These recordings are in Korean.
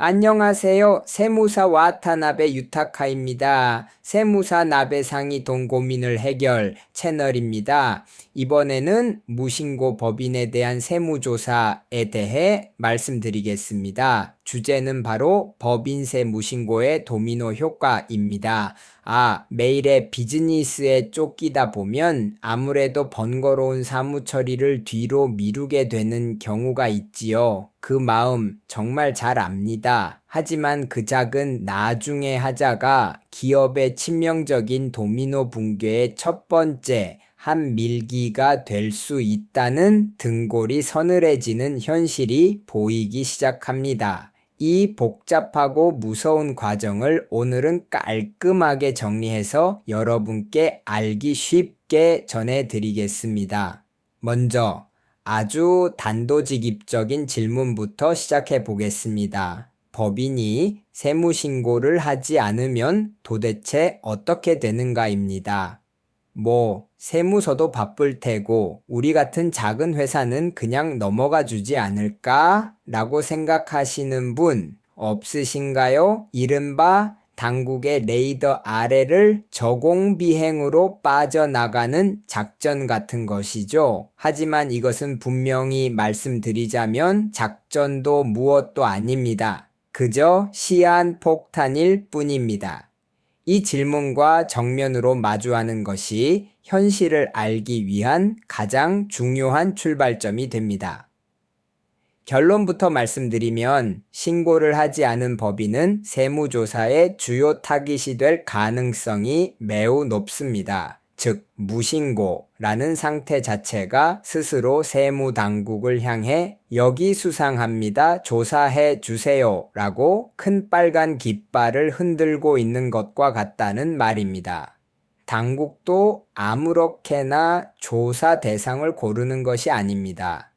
안녕하세요. 세무사 와타나베 유타카입니다. 세무사 나베상이 돈 고민을 해결 채널입니다. 이번에는 무신고 법인에 대한 세무조사에 대해 말씀드리겠습니다. 주제는 바로 법인세 무신고의 도미노 효과입니다. 매일의 비즈니스에 쫓기다 보면 아무래도 번거로운 사무 처리를 뒤로 미루게 되는 경우가 있지요. 그 마음 정말 잘 압니다. 하지만 그 작은 나중에 하자가 기업의 치명적인 도미노 붕괴의 첫 번째 한 밀기가 될 수 있다는 등골이 서늘해지는 현실이 보이기 시작합니다. 이 복잡하고 무서운 과정을 오늘은 깔끔하게 정리해서 여러분께 알기 쉽게 전해드리겠습니다. 먼저 아주 단도직입적인 질문부터 시작해 보겠습니다. 법인이 세무신고를 하지 않으면 도대체 어떻게 되는가입니다. 세무서도 바쁠 테고 우리 같은 작은 회사는 그냥 넘어가 주지 않을까? 라고 생각하시는 분 없으신가요? 이른바 당국의 레이더 아래를 저공비행으로 빠져나가는 작전 같은 것이죠. 하지만 이것은 분명히 말씀드리자면 작전도 무엇도 아닙니다. 그저 시한폭탄일 뿐입니다. 이 질문과 정면으로 마주하는 것이 현실을 알기 위한 가장 중요한 출발점이 됩니다. 결론부터 말씀드리면 신고를 하지 않은 법인은 세무조사의 주요 타깃이 될 가능성이 매우 높습니다. 즉 무신고라는 상태 자체가 스스로 세무당국을 향해 여기 수상합니다. 조사해 주세요 라고 큰 빨간 깃발을 흔들고 있는 것과 같다는 말입니다. 당국도 아무렇게나 조사 대상을 고르는 것이 아닙니다.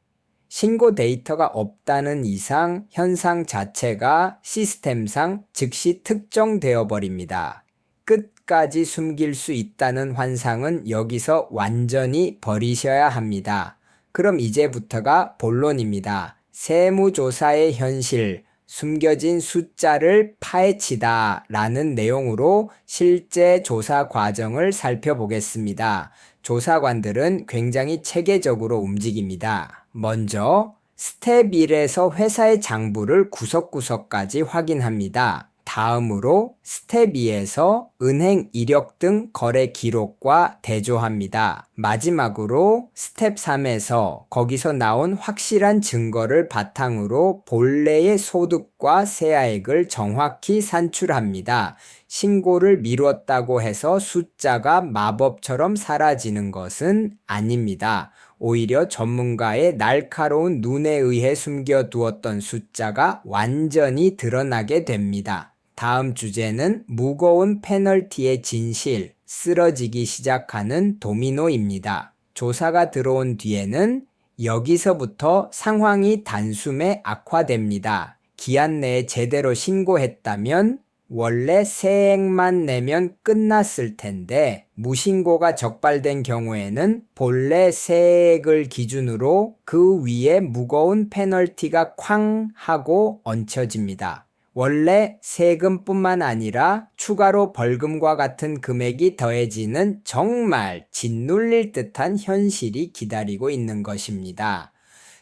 신고 데이터가 없다는 이상 현상 자체가 시스템상 즉시 특정되어 버립니다. 끝까지 숨길 수 있다는 환상은 여기서 완전히 버리셔야 합니다. 그럼 이제부터가 본론입니다. 세무조사의 현실, 숨겨진 숫자를 파헤치다 라는 내용으로 실제 조사 과정을 살펴보겠습니다. 조사관들은 굉장히 체계적으로 움직입니다. 먼저 스텝 1에서 회사의 장부를 구석구석까지 확인합니다. 다음으로 스텝 2에서 은행 이력 등 거래 기록과 대조합니다. 마지막으로 스텝 3에서 거기서 나온 확실한 증거를 바탕으로 본래의 소득과 세아액을 정확히 산출합니다. 신고를 미뤘다고 해서 숫자가 마법처럼 사라지는 것은 아닙니다. 오히려 전문가의 날카로운 눈에 의해 숨겨두었던 숫자가 완전히 드러나게 됩니다. 다음 주제는 무거운 페널티의 진실, 쓰러지기 시작하는 도미노입니다. 조사가 들어온 뒤에는 여기서부터 상황이 단숨에 악화됩니다. 기한 내에 제대로 신고했다면 원래 세액만 내면 끝났을 텐데 무신고가 적발된 경우에는 본래 세액을 기준으로 그 위에 무거운 페널티가 쾅 하고 얹혀집니다. 원래 세금뿐만 아니라 추가로 벌금과 같은 금액이 더해지는 정말 짓눌릴 듯한 현실이 기다리고 있는 것입니다.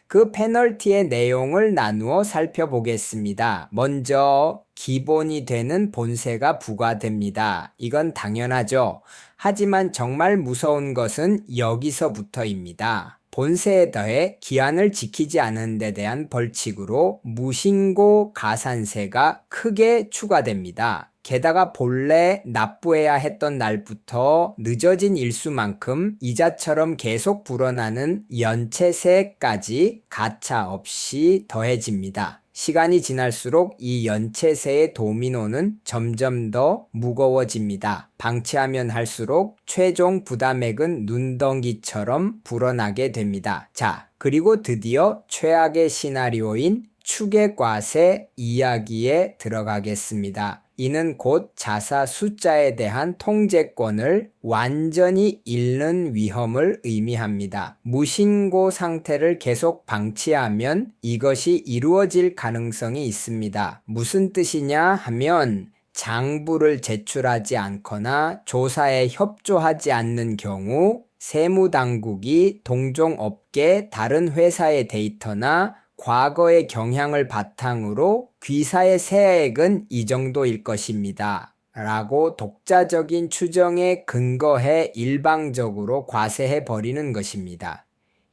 그 페널티의 내용을 나누어 살펴보겠습니다. 먼저 기본이 되는 본세가 부과됩니다. 이건 당연하죠. 하지만 정말 무서운 것은 여기서부터입니다. 본세에 더해 기한을 지키지 않은 데 대한 벌칙으로 무신고 가산세가 크게 추가됩니다. 게다가 본래 납부해야 했던 날부터 늦어진 일수만큼 이자처럼 계속 불어나는 연체세까지 가차없이 더해집니다. 시간이 지날수록 이 연체세의 도미노는 점점 더 무거워집니다. 방치하면 할수록 최종 부담액은 눈덩이처럼 불어나게 됩니다. 그리고 드디어 최악의 시나리오인 추계과세 이야기에 들어가겠습니다. 이는 곧 자사 숫자에 대한 통제권을 완전히 잃는 위험을 의미합니다. 무신고 상태를 계속 방치하면 이것이 이루어질 가능성이 있습니다. 무슨 뜻이냐 하면 장부를 제출하지 않거나 조사에 협조하지 않는 경우 세무당국이 동종업계 다른 회사의 데이터나 과거의 경향을 바탕으로 귀사의 세액은 이 정도일 것입니다. 라고 독자적인 추정에 근거해 일방적으로 과세해 버리는 것입니다.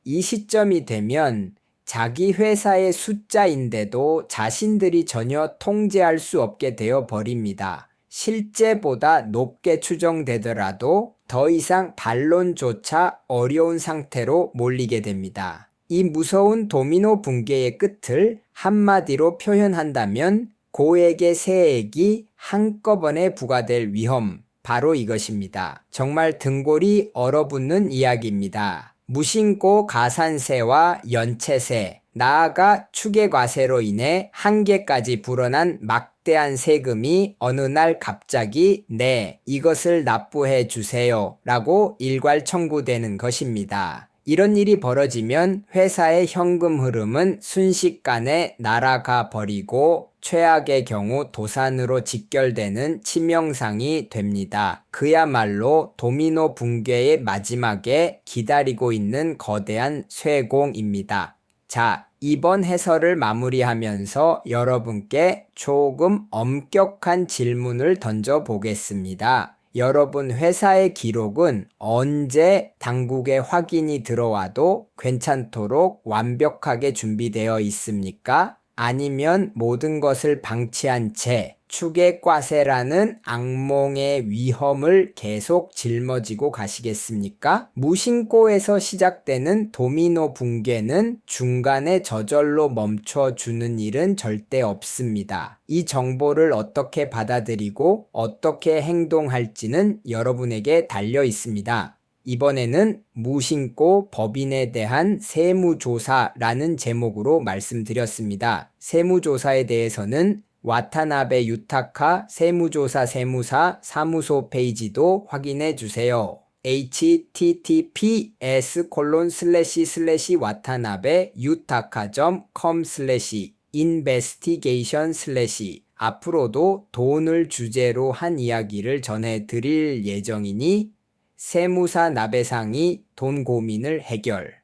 이 시점이 되면 자기 회사의 숫자인데도 자신들이 전혀 통제할 수 없게 되어 버립니다. 실제보다 높게 추정되더라도 더 이상 반론조차 어려운 상태로 몰리게 됩니다. 이 무서운 도미노 붕괴의 끝을 한마디로 표현한다면 고액의 세액이 한꺼번에 부과될 위험, 바로 이것입니다. 정말 등골이 얼어붙는 이야기입니다. 무신고 가산세와 연체세, 나아가 추계과세로 인해 한계까지 불어난 막대한 세금이 어느 날 갑자기 네, 이것을 납부해 주세요 라고 일괄 청구되는 것입니다. 이런 일이 벌어지면 회사의 현금 흐름은 순식간에 날아가 버리고 최악의 경우 도산으로 직결되는 치명상이 됩니다. 그야말로 도미노 붕괴의 마지막에 기다리고 있는 거대한 쇠공입니다. 자, 이번 해설을 마무리하면서 여러분께 조금 엄격한 질문을 던져보겠습니다. 여러분 회사의 기록은 언제 당국에 확인이 들어와도 괜찮도록 완벽하게 준비되어 있습니까? 아니면 모든 것을 방치한 채 추계과세라는 악몽의 위험을 계속 짊어지고 가시겠습니까? 무신고에서 시작되는 도미노 붕괴는 중간에 저절로 멈춰주는 일은 절대 없습니다. 이 정보를 어떻게 받아들이고 어떻게 행동할지는 여러분에게 달려 있습니다. 이번에는 무신고 법인에 대한 세무조사라는 제목으로 말씀드렸습니다. 세무조사에 대해서는 와타나베 유타카 세무조사 세무사 사무소 페이지도 확인해 주세요. https://watanabe-yutaka.com/investigation/ 앞으로도 돈을 주제로 한 이야기를 전해드릴 예정이니 세무사 나배상이 돈 고민을 해결.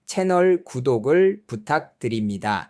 채널 구독을 부탁드립니다.